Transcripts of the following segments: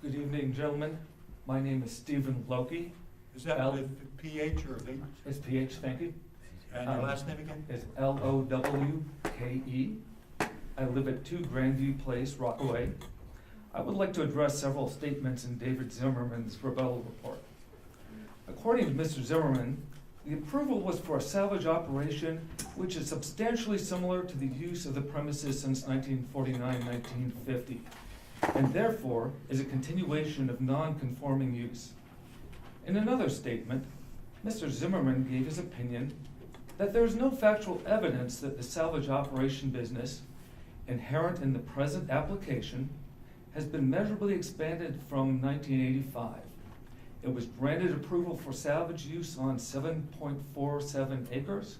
Good evening, gentlemen. My name is Stephen Lowke. Is that with PH or H? It's PH, thank you. And your last name again? It's Lowke. I live at 2 Grandview Place, Rockaway. I would like to address several statements in David Zimmerman's rebuttal report. According to Mr. Zimmerman, the approval was for a salvage operation which is substantially similar to the use of the premises since 1949-1950, and therefore is a continuation of non-conforming use. In another statement, Mr. Zimmerman gave his opinion that there is no factual evidence that the salvage operation business, inherent in the present application, has been measurably expanded from 1985. It was granted approval for salvage use on 7.47 acres,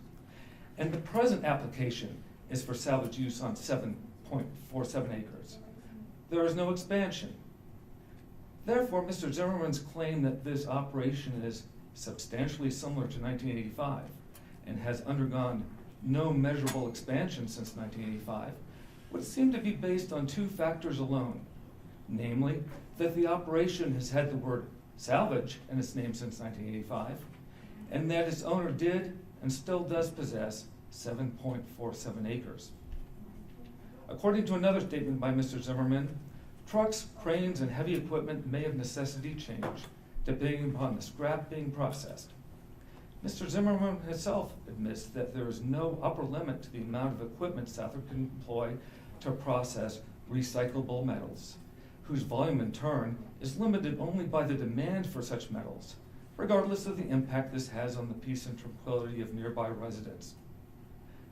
and the present application is for salvage use on 7.47 acres. There is no expansion. Therefore, Mr. Zimmerman's claim that this operation is substantially similar to 1985 and has undergone no measurable expansion since 1985 would seem to be based on 2 factors alone, namely that the operation has had the word salvage in its name since 1985, and that its owner did and still does possess 7.47 acres. According to another statement by Mr. Zimmerman, trucks, cranes, and heavy equipment may of necessity change depending upon the scrap being processed. Mr. Zimmerman himself admits that there is no upper limit to the amount of equipment Southern can employ to process recyclable metals, whose volume in turn is limited only by the demand for such metals, regardless of the impact this has on the peace and tranquility of nearby residents.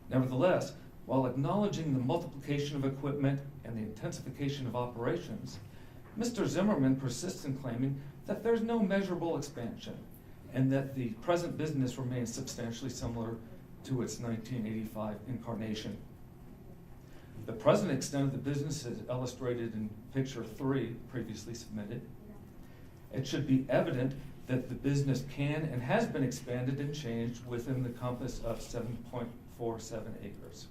Nevertheless, while acknowledging the multiplication of equipment and the intensification of operations, Mr. Zimmerman persists in claiming that there's no measurable expansion and that the present business remains substantially similar to its 1985 incarnation. The present extent of the business is illustrated in picture 3 previously submitted. It should be evident that the business can and has been expanded and changed within the compass of 7.47 acres.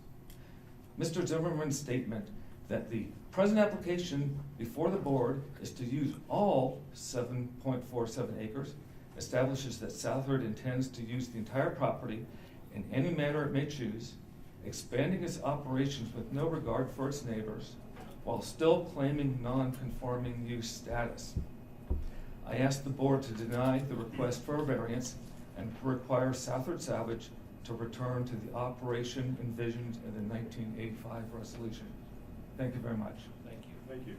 Mr. Zimmerman's statement that the present application before the board is to use all 7.47 acres establishes that Southard intends to use the entire property in any manner it may choose, expanding its operations with no regard for its neighbors, while still claiming non-conforming use status. I ask the board to deny the request for a variance and to require Southard Salvage to return to the operation envisioned in the 1985 resolution. Thank you very much. Thank you. Thank you.